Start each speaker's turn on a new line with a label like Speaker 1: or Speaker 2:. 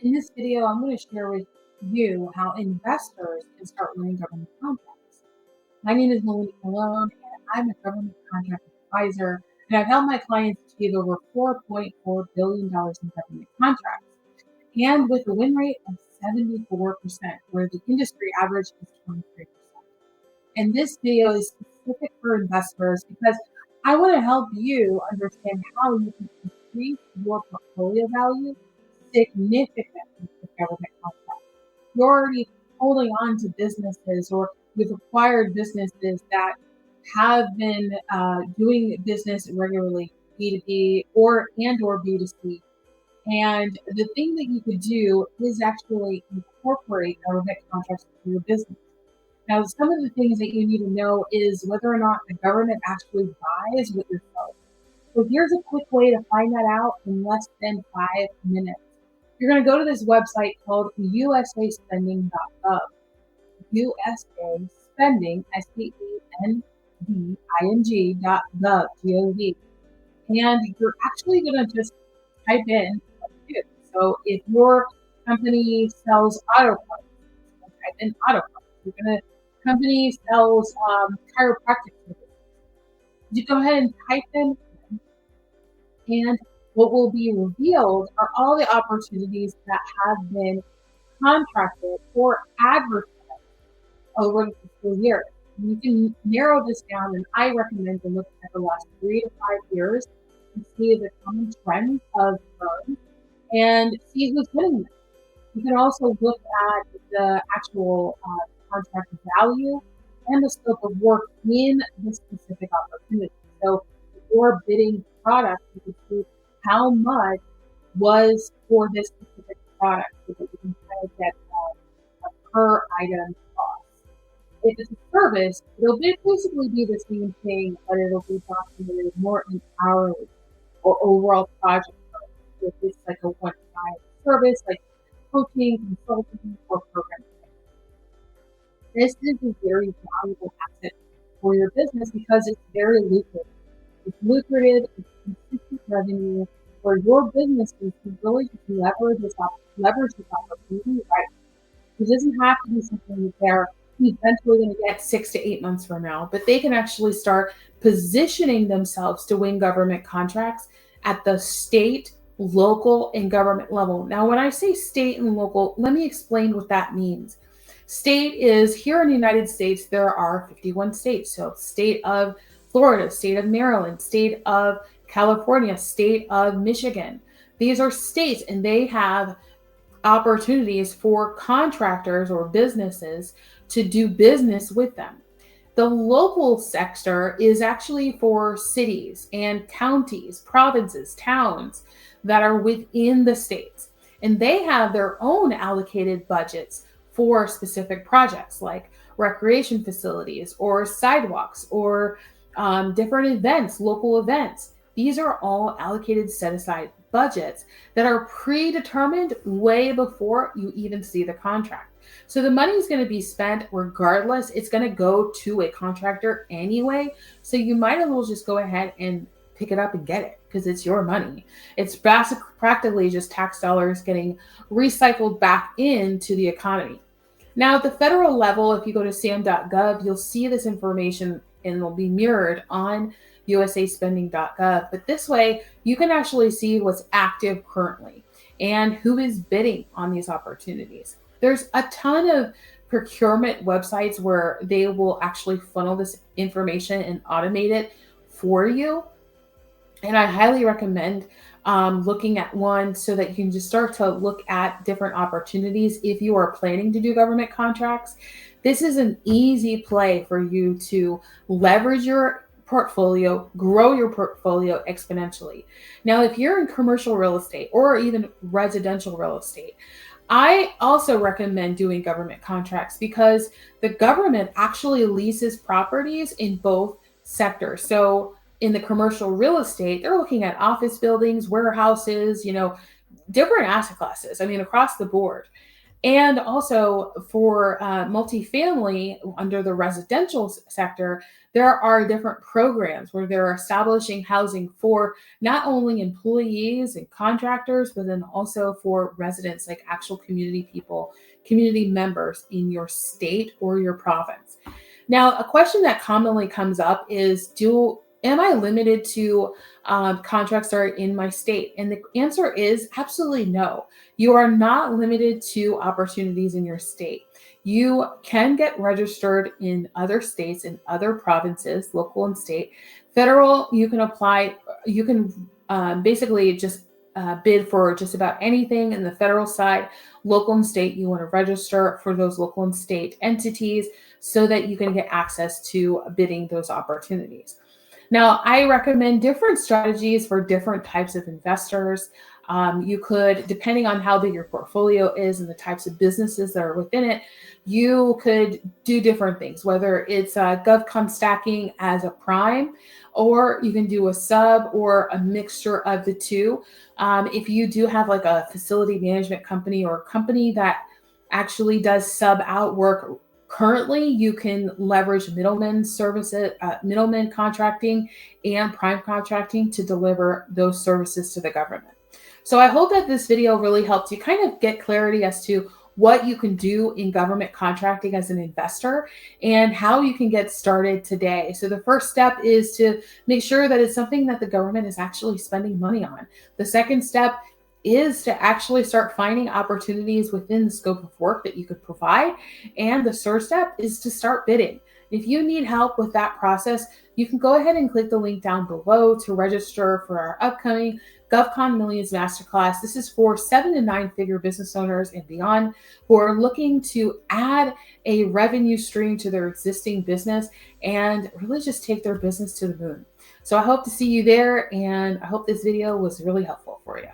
Speaker 1: In this video, I'm going to share with you how investors can start winning government contracts. My name is Melinda and I'm a government contract advisor, and I've helped my clients achieve over $4.4 billion in government contracts, and with a win rate of 74%, where the industry average is 23%. And this video is specific for investors because I want to help you understand how you can increase your portfolio value significantly with government contracts. You're already holding on to businesses, or you've acquired businesses that have been doing business regularly, B2B or B2C. And the thing that you could do is actually incorporate government contracts into your business. Now, some of the things that you need to know is whether or not the government actually buys what you're selling. So here's a quick way to find that out in less than 5 minutes. You're going to go to this website called usaspending.gov. USA Spending, SPENDING.gov, G-O-V. And you're actually going to just type in what you do. So if your company sells auto parts, type in auto parts. You're going to company sells chiropractic services. You go ahead and type in, and what will be revealed are all the opportunities that have been contracted or advertised over the fiscal year. You can narrow this down, and I recommend to look at the last 3 to 5 years and see the common trends of firms and see who's winning them. You can also look at the actual contract value and the scope of work in the specific opportunity. So if you're bidding product, you can see how much was for this specific product, so that you can kind of get a per item cost. If it's a service, it'll basically be the same thing, but it'll be documented more in hourly or overall project cost. If it's like a one-time service, like coaching, consulting, or programming. This is a very valuable asset for your business because it's very lucrative. It's lucrative, it's consistent revenue for your businesses to really leverage this opportunity, right? It doesn't have to be something that they're eventually going to get 6 to 8 months from now, but they can actually start positioning themselves to win government contracts at the state, local, and government level. Now, when I say state and local, let me explain what that means. State is, here in the United States, there are 51 states. So state of Florida, state of Maryland, state of California, state of Michigan. These are states, and they have opportunities for contractors or businesses to do business with them. The local sector is actually for cities and counties, provinces, towns that are within the states. And they have their own allocated budgets for specific projects like recreation facilities or sidewalks or different events, local events. These are all allocated, set aside budgets that are predetermined way before you even see the contract. So the money is going to be spent regardless. It's going to go to a contractor anyway. So you might as well just go ahead and pick it up and get it because it's your money. It's practically just tax dollars getting recycled back into the economy. Now, at the federal level, if you go to sam.gov, you'll see this information and it'll be mirrored on usaspending.gov. But this way, you can actually see what's active currently and who is bidding on these opportunities. There's a ton of procurement websites where they will actually funnel this information and automate it for you. And I highly recommend looking at one so that you can just start to look at different opportunities if you are planning to do government contracts. This is an easy play for you to leverage your portfolio, grow your portfolio exponentially. Now, if you're in commercial real estate or even residential real estate, I also recommend doing government contracts because the government actually leases properties in both sectors. So in the commercial real estate, they're looking at office buildings, warehouses, different asset classes. I mean, across the board. And also for multifamily under the residential sector, there are different programs where they're establishing housing for not only employees and contractors, but then also for residents, like actual community people, community members in your state or your province. Now, a question that commonly comes up is, do am I limited to contracts that are in my state? And the answer is absolutely no. You are not limited to opportunities in your state. You can get registered in other states and other provinces, local and state. Federal, you can apply, you can basically just bid for just about anything in the federal side. Local and state, you want to register for those local and state entities so that you can get access to bidding those opportunities. Now, I recommend different strategies for different types of investors. You could, depending on how big your portfolio is and the types of businesses that are within it, you could do different things, whether it's GovCon stacking as a prime, or you can do a sub or a mixture of the two. If you do have like a facility management company or a company that actually does sub out work currently, you can leverage middlemen services, middlemen contracting and prime contracting to deliver those services to the government. So I hope that this video really helped you kind of get clarity as to what you can do in government contracting as an investor and how you can get started today. So the first step is to make sure that it's something that the government is actually spending money on. The second step is to actually start finding opportunities within the scope of work that you could provide. And the third step is to start bidding. If you need help with that process, you can go ahead and click the link down below to register for our upcoming GovCon Millions Masterclass. This is for 7 to 9 figure business owners and beyond who are looking to add a revenue stream to their existing business and really just take their business to the moon. So I hope to see you there, and I hope this video was really helpful for you.